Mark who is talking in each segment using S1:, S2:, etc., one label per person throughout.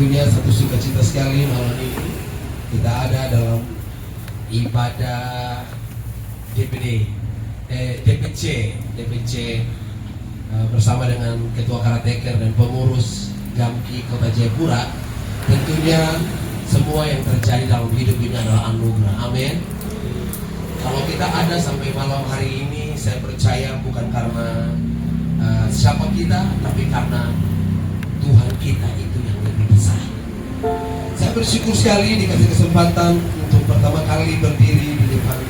S1: Tentunya satu sukacita sekali malam ini kita ada dalam ibadah DPC bersama dengan Ketua Karateker dan pengurus Gamki Kota Jayapura. Tentunya semua yang terjadi dalam hidup ini adalah anugerah. Amin. Kalau kita ada sampai malam hari ini, saya percaya bukan karena siapa kita, tapi karena Tuhan kita itu yang lebih besar. Saya bersyukur sekali dikasih kesempatan untuk pertama kali berdiri di depan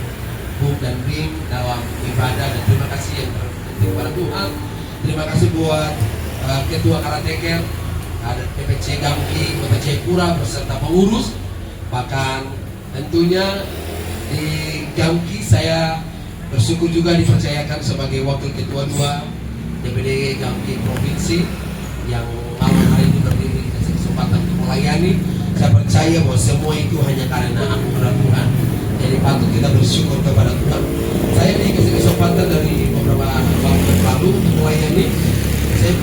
S1: Bung dan Bing dalam ibadah, dan terima kasih yang terpenting kepada Tuhan. Terima kasih buat Ketua Karateker, ada DPC Gamki Kota Jayapura beserta pengurus. Bahkan tentunya di Gamki saya bersyukur juga dipercayakan sebagai Wakil Ketua 2 DPD Gamki Provinsi yang malam hari ini berdiri dikasih kesempatan untuk melayani. Saya percaya bahwa semua itu hanya karena anugerah Tuhan. Jadi patut kita bersyukur kepada Tuhan. Saya dikasih kesempatan dari beberapa waktu lalu untuk melayani. Saya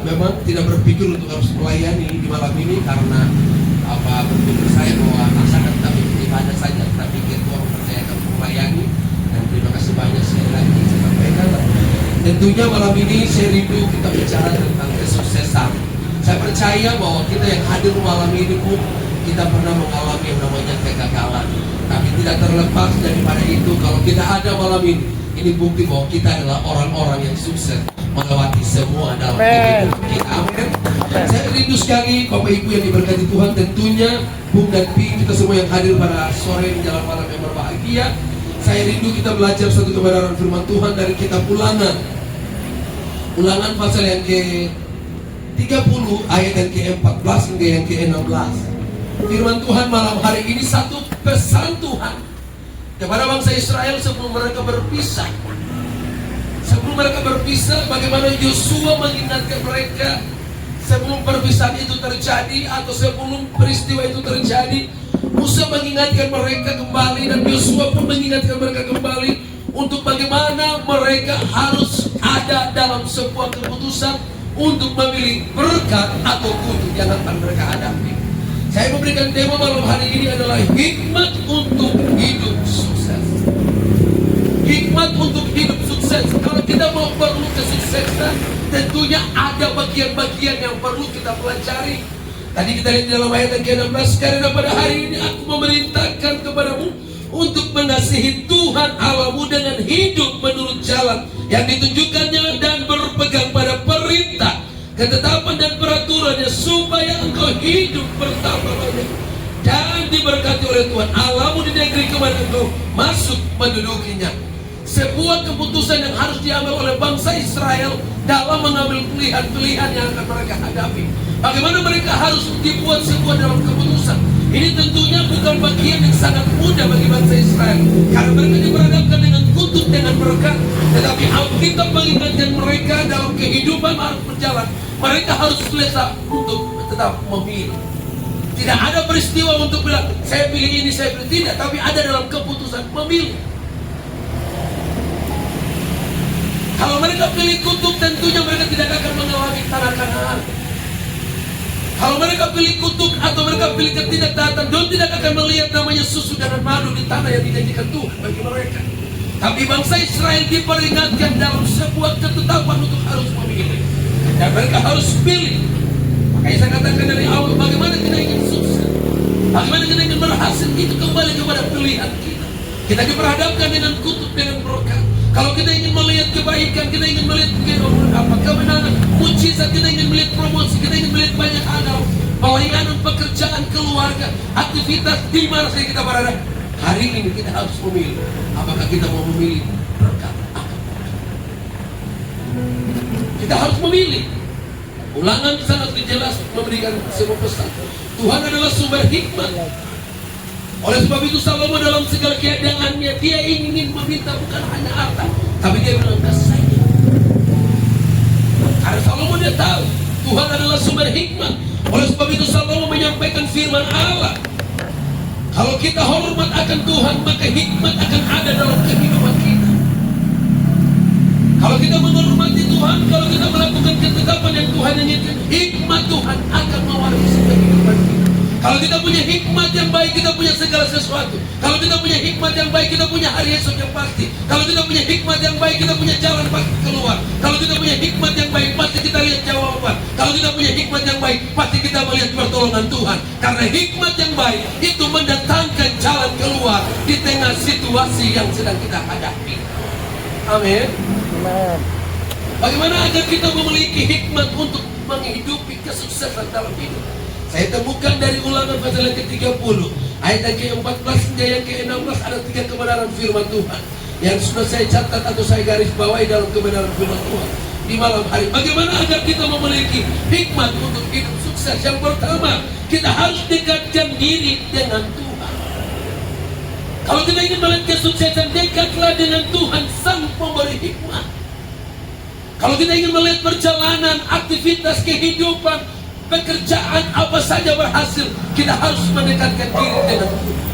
S1: memang tidak berpikir untuk harus melayani di malam ini karena berpikir saya bahwa asalkan kita beribadah saja, tapi Tuhan mempercayakan untuk melayani. Dan terima kasih banyak sekali lagi saya sampaikan. Tentunya malam ini saya rindu kita bicara tentang kesuksesan. Saya percaya bahwa kita yang hadir malam ini pun kita pernah mengalami yang namanya kegagalan. Tapi tidak terlepas daripada itu, kalau kita ada malam ini bukti bahwa kita adalah orang-orang yang sukses melewati semua dalam kehidupan kita. Amin. Saya rindu sekali Bapak Ibu yang diberkati Tuhan, tentunya Bung dan Pi, kita semua yang hadir pada sore di jalan malam yang berbahagia. Saya rindu kita belajar satu kebenaran firman Tuhan dari kitab Ulangan pasal yang ke-30 ayat yang ke-14 hingga yang ke-16. Firman Tuhan malam hari ini satu pesan Tuhan kepada bangsa Israel sebelum mereka berpisah. Sebelum mereka berpisah, bagaimana Yosua mengingatkan mereka sebelum perpisahan itu terjadi atau sebelum peristiwa itu terjadi. Musa mengingatkan mereka kembali dan Yosua pun mengingatkan mereka kembali untuk bagaimana mereka harus ada dalam sebuah keputusan untuk memilih berkat atau kutuk yang akan mereka hadapi. Saya memberikan tema malam hari ini adalah hikmat untuk hidup sukses. Hikmat untuk hidup sukses. Kalau kita mau perlu kesuksesan, tentunya ada bagian-bagian yang perlu kita pelajari. Tadi kita lihat dalam ayat yang ke-16, karena pada hari ini aku memerintahkan kepadamu untuk mengasihi Tuhan Allahmu dengan hidup menurut jalan yang ditunjukkannya dan berpegang pada perintah, ketetapan dan peraturannya, supaya engkau hidup bertambah-tambah dan diberkati oleh Tuhan Allahmu di negeri kemana engkau masuk mendudukinya. Sebuah keputusan yang harus diambil oleh bangsa Israel dalam mengambil pilihan-pilihan yang akan mereka hadapi. Bagaimana mereka harus dibuat sebuah dalam keputusan. Ini tentunya bukan bagian yang sangat mudah bagi bangsa Israel, karena mereka diperhadapkan dengan kutuk, dengan berkat. Tetapi Alkitab mengingatkan mereka dalam kehidupan harus berjalan. Mereka harus selesa untuk tetap memilih. Tidak ada peristiwa untuk bilang saya pilih ini, saya pilih tidak, tapi ada dalam keputusan memilih. Kalau mereka pilih kutuk, tentunya mereka tidak akan mengalami tanah Kanaan. Kalau mereka pilih kutuk atau mereka pilih ketidaktaatan, mereka tidak akan melihat namanya susu dan madu di tanah yang dijanjikan Tuhan bagi mereka. Tapi bangsa Israel diperingatkan dalam sebuah ketetapan untuk harus memilih, dan mereka harus pilih. Makanya saya katakan dari awal, bagaimana kita ingin sukses, bagaimana kita ingin berhasil, itu kembali kepada pilihan kita. Kita diperhadapkan dengan kutuk, dengan berkat. Kalau kita ingin melihat kebaikan, kita ingin melihat kemenangan, mujizat, kita ingin melihat promosi, kita ingin melihat banyak hal, pelayanan, pekerjaan, keluarga, aktivitas di mana saja kita berada. Hari ini kita harus memilih. Apakah kita mau memilih berkat atau berkat? Kita harus memilih. Ulangan sangat jelas memberikan sebuah pesan. Tuhan adalah sumber hikmat. Oleh sebab itu Salomo dalam segala keadaannya dia ingin meminta bukan hanya harta, tapi dia bilang kasih sayang. Karena Salomo dia tahu Tuhan adalah sumber hikmat. Oleh sebab itu Salomo menyampaikan firman Allah. Kalau kita hormat akan Tuhan, maka hikmat akan ada dalam kehidupan kita. Kalau kita menghormati Tuhan, kalau kita melakukan ketetapan yang Tuhan inginkan, hikmat Tuhan akan mewarisi Kalau kita punya hikmat yang baik, kita punya segala sesuatu. Kalau kita punya hikmat yang baik, kita punya hari esok yang pasti. Kalau kita punya hikmat yang baik, kita punya jalan pasti keluar. Kalau kita punya hikmat yang baik, pasti kita lihat jawaban. Kalau kita punya hikmat yang baik, pasti kita melihat pertolongan Tuhan. Karena hikmat yang baik itu mendatangkan jalan keluar di tengah situasi yang sedang kita hadapi. Amin. Bagaimana agar kita memiliki hikmat untuk menghidupi kesuksesan dalam hidup? Saya temukan dari Ulangan pasal yang ke-30 ayat yang ke-14 hingga yang ke-16 ada 3 kebenaran firman Tuhan yang sudah saya catat atau saya garis bawahi dalam kebenaran firman Tuhan di malam hari. Bagaimana agar kita memiliki hikmat untuk hidup sukses? Yang pertama, kita harus dekatkan diri dengan Tuhan. Kalau kita ingin melihat kesuksesan, dekatlah dengan Tuhan sang pemberi hikmat. Kalau kita ingin melihat perjalanan, aktivitas kehidupan, pekerjaan apa saja berhasil, kita harus mendekatkan diri dengan Tuhan.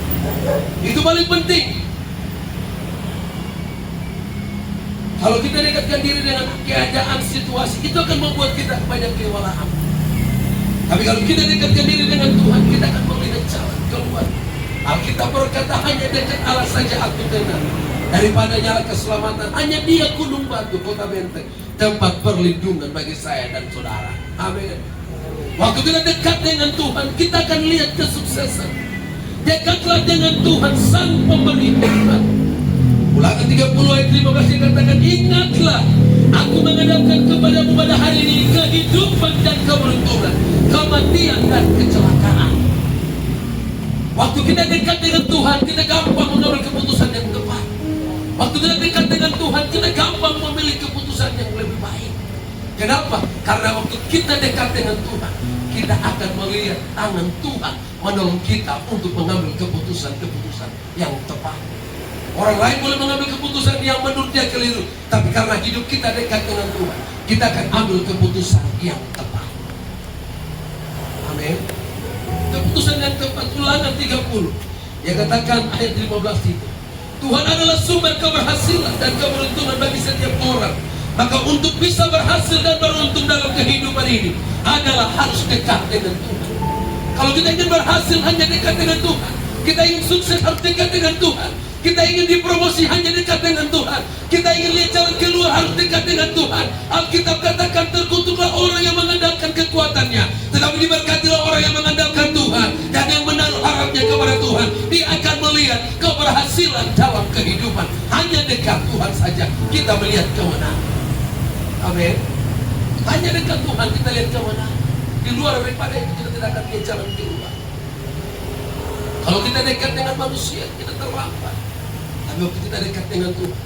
S1: Itu paling penting. Kalau kita dekatkan diri dengan keadaan situasi, itu akan membuat kita banyak kewalahan. Tapi kalau kita dekatkan diri dengan Tuhan, kita akan melihat jalan keluar. Alkitab berkata, hanya dekat Allah saja aku tenang. Daripada nyala keselamatan, hanya Dia gunung batu, kota benteng, tempat perlindungan bagi saya dan saudara. Amin. Waktu kita dekat dengan Tuhan, kita akan lihat kesuksesan. Dekatlah dengan Tuhan sang pemberi hikmat. Ulangan 30 ayat 15 dikatakan, ingatlah, aku menghadapkan kepadamu pada hari ini kehidupan dan keberuntungan, kematian dan kecelakaan. Waktu kita dekat dengan Tuhan, kita gampang mengambil keputusan yang tepat. Waktu kita dekat dengan Tuhan, kita gampang memilih keputusan yang lebih baik. Kenapa? Karena waktu kita dekat dengan Tuhan, kita akan melihat tangan Tuhan menolong kita untuk mengambil keputusan-keputusan yang tepat. Orang lain boleh mengambil keputusan yang menurut dia keliru, tapi karena hidup kita dekat dengan Tuhan, kita akan ambil keputusan yang tepat. Amin. Keputusan yang tepat. Ulangan 30 yang katakan ayat 15 itu, Tuhan adalah sumber keberhasilan dan keberuntungan bagi setiap orang. Maka untuk bisa berhasil dan beruntung dalam kehidupan ini adalah harus dekat dengan Tuhan. Kalau kita ingin berhasil, hanya dekat dengan Tuhan. Kita ingin sukses, harus dekat dengan Tuhan. Kita ingin dipromosi, hanya dekat dengan Tuhan. Kita ingin lihat jalan keluar, harus dekat dengan Tuhan. Alkitab katakan, terkutuklah orang yang mengandalkan kekuatannya, tetapi diberkatilah orang yang mengandalkan Tuhan dan yang menaruh harapnya kepada Tuhan. Dia akan melihat keberhasilan dalam kehidupan. Hanya dekat Tuhan saja kita melihat kemenangan. Amin. Hanya dekat Tuhan kita lihat kemenangan. Di luar daripada itu kita tidak akan lihat jalan keluar. Kalau kita dekat dengan manusia, kita terlambat. Tapi waktu kita dekat dengan Tuhan,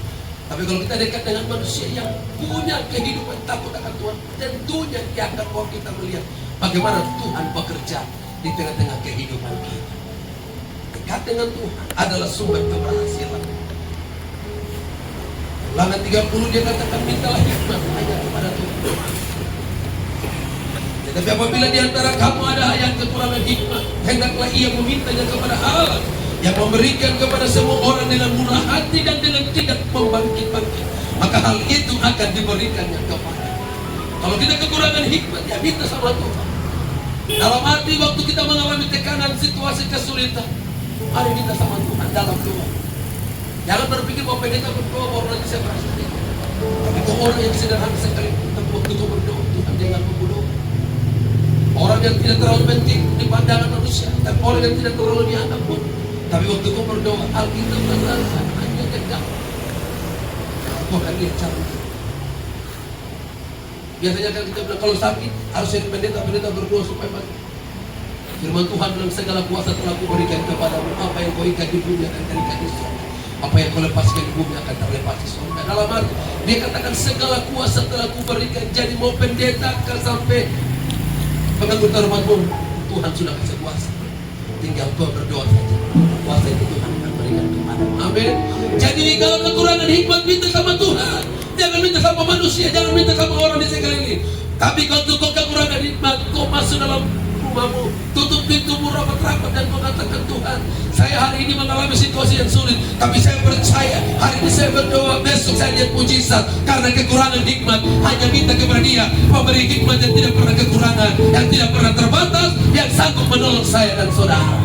S1: tapi kalau kita dekat dengan manusia yang punya kehidupan takut akan Tuhan, tentunya dia akan bawa kita melihat bagaimana Tuhan bekerja di tengah-tengah kehidupan kita. Dekat dengan Tuhan adalah sumber keberhasilan. Ulangan 30 dia katakan, mintalah hikmat hanya kepada Tuhan. Tetapi apabila di antara kamu ada yang kekurangan hikmat, hendaklah ia memintanya kepada Allah yang memberikan kepada semua orang dengan murah hati dan dengan tidak membangkit-bangkit. Maka hal itu akan diberikannya kepada. Kalau kita kekurangan hikmat, ya minta sama Tuhan. Dalam arti waktu kita mengalami tekanan, situasi kesulitan, mari minta sama Tuhan dalam doa. Jangan berpikir bahwa pendeta berdoa baru nanti saya berhasil. Tapi itu orang yang sederhana sekali. Tapi waktu itu berdoa, Tuhan jangan membunuh. Orang yang tidak terlalu penting di pandangan manusia, dan orang yang tidak terlalu dianggap pun. Tapi waktu kau berdoa, Alkitab mengatakan hanya dekat. Tuhan lihat cara. Biasanya kan kita bilang kalau sakit harus jadi pendeta berdoa supaya mati. Firman Tuhan dalam segala kuasa telah kuberikan kepadamu, apa yang kau ikat di bumi akan terikat di surga. Apa yang kau lepaskan di bumi akan terlepas di surga. Dalam arti dia katakan segala kuasa telah kuberikan. Jadi mau pendeta kan sampai penganggota rumah Tuhan sudah kasih kuasa. Tinggal kau berdoa saja. Kuasa itu Tuhan akan berikan kepadamu. Amin. Jadi kalau kekurangan hikmat, minta sama Tuhan. Jangan minta sama manusia, jangan minta sama orang di sekeliling. Tapi kalau kau kekurangan hikmat, kau masuk dalam rumahmu, tutup pintumu rapat-rapat dan mengatakan, Tuhan, saya hari ini mengalami situasi yang sulit, tapi saya percaya hari ini saya berdoa, besok saya lihat mujizat. Karena kekurangan hikmat, hanya minta kepada Dia, pemberi hikmat yang tidak pernah kekurangan, yang tidak pernah terbatas, yang sanggup menolong saya dan saudara.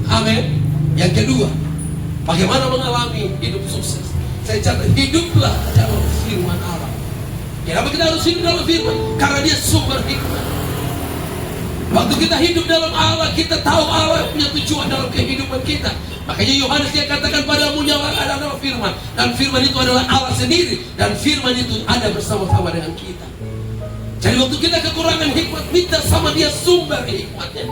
S1: Amin. Yang kedua, bagaimana mengalami hidup sukses? Saya catat, hiduplah dalam firman Allah. Kenapa kita harus hidup dalam firman? Karena dia sumber hikmat. Waktu kita hidup dalam Allah, kita tahu Allah punya tujuan dalam kehidupan kita. Makanya Yohanes dia katakan, padamu nyala adalah firman, dan firman itu adalah Allah sendiri, dan firman itu ada bersama-sama dengan kita. Jadi waktu kita kekurangan hikmat, minta sama dia sumber hikmatnya.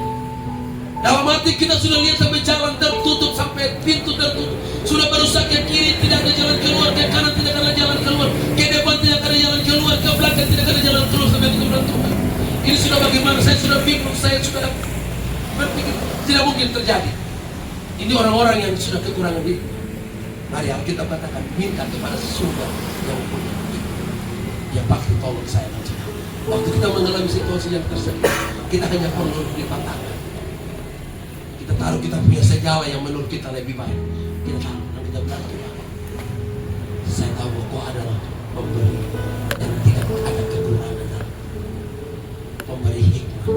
S1: Dalam hati kita sudah lihat sampai jalan tertutup, sampai pintu tertutup, sudah berusaha ke kiri tidak ada jalan keluar, ke kanan tidak ada jalan keluar, ke depan tidak ada jalan keluar, ke belakang tidak ada jalan keluar, sampai ketemu Tuhan. Ini sudah bagaimana? Saya sudah bingung, saya sudah berpikir tidak mungkin terjadi. Ini orang-orang yang sudah kekurangan hikmat. Mari Alkitab katakan, minta kepada sumber yang punya hikmat, yang pasti tolong saya saja. Waktu kita mengalami situasi yang tersebut, kita hanya perlu dipatahkan. Kita taruh kita punya segala yang menurut kita lebih baik. Kita taruh dan kita bilang, Tuhan, saya tahu bahwa Kau adalah pemberi dan tidak ada kekurangan dalam pemberi hikmat.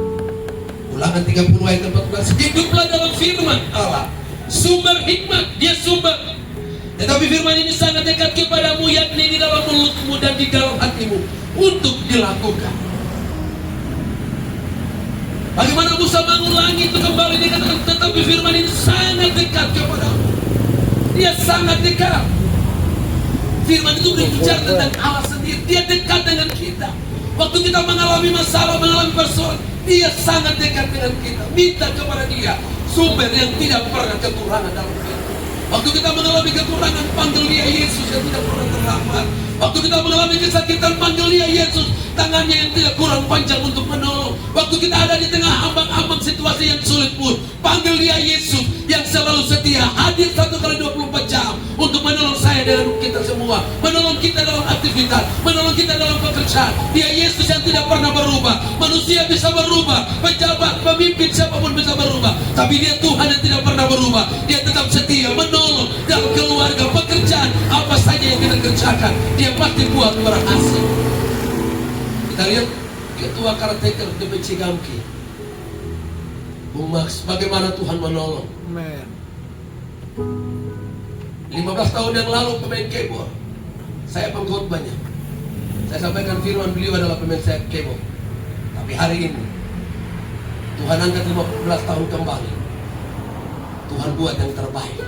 S1: Ulangan 30 ayat 14. Hiduplah dalam firman Allah, sumber hikmat, dia sumber. Tetapi firman ini sangat dekat kepadamu, yakni di dalam mulutmu dan di dalam hatimu, untuk dilakukan. Bagaimana Musa bangun langit itu kembali, dikatakan, tetapi firman ini sangat dekat kepadamu. Dia sangat dekat. Firman itu berbicara tentang Allah sendiri. Dia dekat dengan kita. Waktu kita mengalami masalah, mengalami persoalan, dia sangat dekat dengan kita. Minta kepada dia sumber yang tidak pernah kekurangan dalam kita. Waktu kita mengalami kekurangan, panggil dia Yesus yang tidak pernah terlambat. Waktu kita mengalami kesakitan, panggil dia Yesus, tangannya yang tidak kurang panjang untuk menolong. Waktu kita ada di tengah ambang-ambang situasi yang sulit pun, panggil dia Yesus yang selalu setia, hadir 1x24 jam untuk menolong saya dan kita semua, menolong kita dalam aktivitas, menolong kita dalam pekerjaan. Dia Yesus yang tidak pernah berubah. Manusia bisa berubah, pejabat, pemimpin, siapapun bisa berubah, tapi dia Tuhan yang tidak pernah berubah. Dia tetap setia, menolong dalam keluarga, pekerjaan, apa saja yang kita kerjakan, dia pasti buat berhasil. Kita lihat ketua caretaker DPC Gamki, Bung Max, bagaimana Tuhan menolong. 15 tahun yang lalu pemain keyboard, saya pengkhotbahnya, saya sampaikan firman beliau adalah pemain saya keyboard. Tapi hari ini Tuhan angkat 15 tahun kembali. Tuhan buat yang terbaik.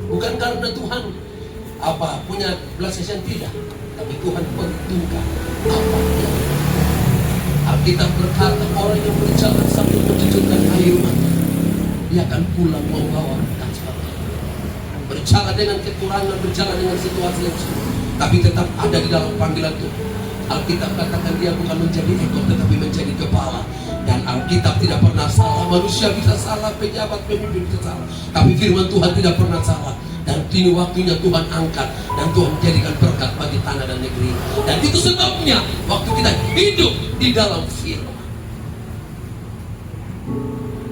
S1: Bukan karena Tuhan punya belas kasihan, tidak, tapi Tuhan perhitungkan apa yang Alkitab berkata, orang yang berjalan sambil mencucurkan air mata, dia akan pulang membawa berkat seperti itu. Berjalan dengan kekurangan, berjalan dengan situasi yang sulit, tapi tetap ada di dalam panggilan Tuhan. Alkitab katakan dia bukan menjadi ekor, tetapi menjadi kepala. Dan Alkitab tidak pernah salah. Manusia bisa salah, pejabat, pemimpin bisa salah, tapi firman Tuhan tidak pernah salah. Dan kini waktunya Tuhan angkat, dan Tuhan jadikan berkat bagi tanah dan negeri. Dan itu sebabnya waktu kita hidup di dalam firman,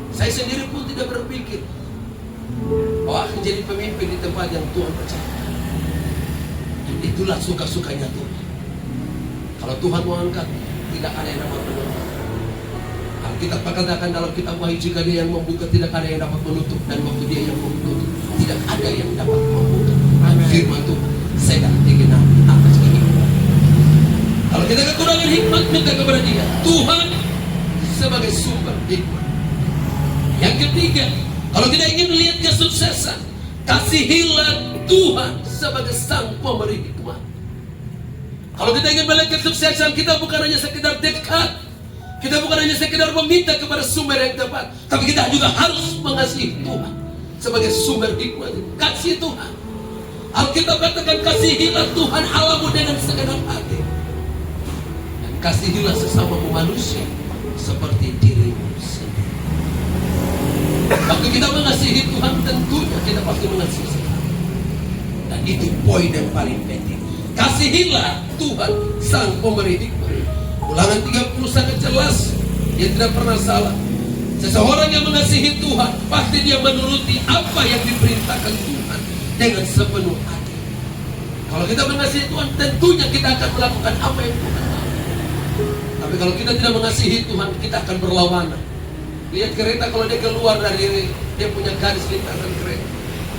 S1: saya sendiri pun tidak berpikir bahwa akan jadi pemimpin di tempat yang Tuhan percaya. Itulah suka-sukanya Tuhan. Kalau Tuhan mau angkat, tidak ada yang dapat menutup. Alkitab katakan dalam kitab Wahyu, jika dia yang membuka, tidak ada yang dapat menutup. Dan waktu dia yang menutup, tidak ada yang dapat membuka. Firman Tuhan sedang digenapi atas kehidupan. Kalau kita kekurangan hikmat, minta kepada dia, Tuhan sebagai sumber hikmat. Yang ketiga, kalau kita ingin melihat kesuksesan, kasihilah Tuhan sebagai sang pemberi hikmat. Kalau kita ingin melihat kesuksesan, kita bukan hanya sekedar dekat, kita bukan hanya sekedar meminta kepada sumber yang tepat, tapi kita juga harus mengasihi Tuhan sebagai sumber hikmat. Kasih Tuhan. Alkitab katakan, kasihilah Tuhan Allahmu dengan segenap hati, dan kasihilah sesamamu manusia seperti dirimu sendiri. Waktu kita mengasihi Tuhan, tentunya kita pasti mengasihi sesama. Dan itu poin yang paling penting. Kasihilah Tuhan sang pemberi hikmat. Ulangan 30 sangat jelas, dia tidak pernah salah. Seseorang yang mengasihi Tuhan, pasti dia menuruti apa yang diperintahkan Tuhan dengan sepenuh hati. Kalau kita mengasihi Tuhan, tentunya kita akan melakukan apa yang Tuhan mau. Tapi kalau kita tidak mengasihi Tuhan, kita akan berlawanan. Lihat kereta kalau dia keluar dari dia punya garis lintasan kereta,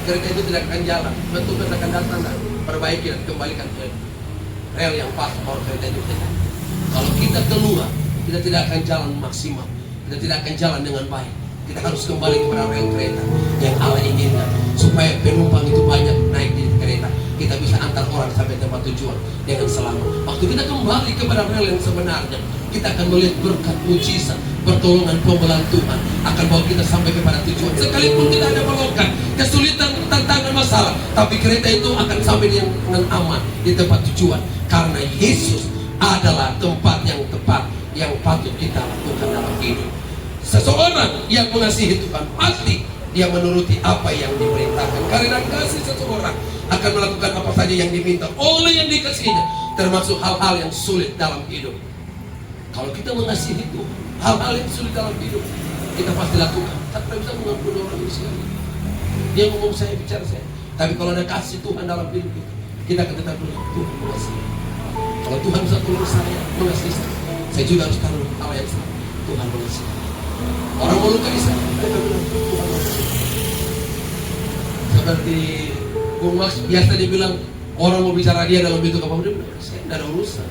S1: kereta itu tidak akan jalan. Betul akan datang dan perbaiki dan kembalikan ke rel yang pas. Kalau kereta itu tidak. Kalau kita keluar, kita tidak akan jalan maksimal. Kita tidak akan jalan dengan baik. Kita harus kembali kepada rel kereta yang Allah inginkan, supaya penumpang itu banyak naik di kereta. Kita bisa antar orang sampai tempat tujuan dengan selamat. Waktu kita kembali kepada rel yang sebenarnya, kita akan melihat berkat mujizat, pertolongan pembelaan Tuhan akan bawa kita sampai kepada tujuan. Sekalipun kita ada melukai kesulitan, tantangan, masalah, tapi kereta itu akan sampai dengan aman di tempat tujuan. Karena Yesus adalah tempat yang tepat yang patut kita lakukan dalam hidup. Seseorang yang mengasihi Tuhan pasti dia menuruti apa yang diperintahkan. Karena kasih seseorang akan melakukan apa saja yang diminta oleh yang dikasihinya, termasuk hal-hal yang sulit dalam hidup. Kalau kita mengasihi Tuhan, hal-hal yang sulit dalam hidup kita pasti lakukan. Tak bisa mengampuni orang itu sekali. Dia ngomong saya, bicara saya. Tapi kalau ada kasih Tuhan dalam hidup kita akan tetap bilang Tuhan mengasihi. Kalau Tuhan bisa tolong saya, mengasihi saya juga harus tahu hal yang sama. Tuhan mengasihi. Orang melukai saya, mereka bilang Tuhan mengasihi. Seperti Bung Max biasa dia bilang, orang mau bicara dia dalam bentuk apa, dia bilang saya tidak ada urusan.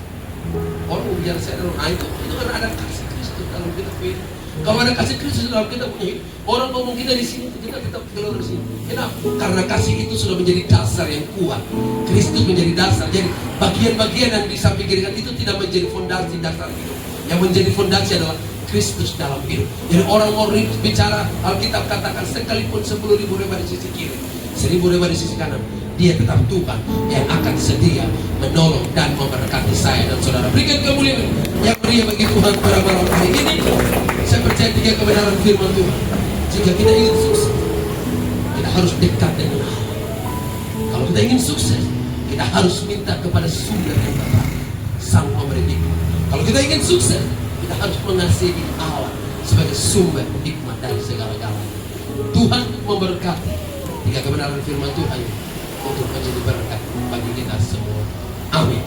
S1: Orang mau bicara saya dalam, itu kan ada kasih Kristus dalam kita hidup. Kalau ada kasih Kristus dalam kita punya hidup, orang ngomong kita di sini, kita tetap keluar di sini. Kenapa? Karena kasih itu sudah menjadi dasar yang kuat. Kristus menjadi dasar. Jadi bagian-bagian yang bisa pikirkan itu tidak menjadi fondasi dasar hidup. Yang menjadi fondasi adalah Kristus dalam hidup. Jadi orang mau bicara, Alkitab katakan sekalipun 10.000 riba di sisi kiri, 1.000 riba di sisi kanan, dia tetap Tuhan yang akan setia menolong dan memberkati saya dan saudara. Berikan kemuliaan yang meriah bagi Tuhan pada malam hari ini. Saya percaya 3 kebenaran firman Tuhan. Jika kita ingin sukses, kita harus dekat dengan Allah. Kalau kita ingin sukses, kita harus minta kepada sumber yang tepat, Sang Pemberi hikmat. Kalau kita ingin sukses, kita harus mengasihi Allah sebagai sumber hikmat dari segala-galanya. Tuhan memberkati 3 kebenaran firman Tuhan untuk menjadi berkat bagi kita semua. Amin.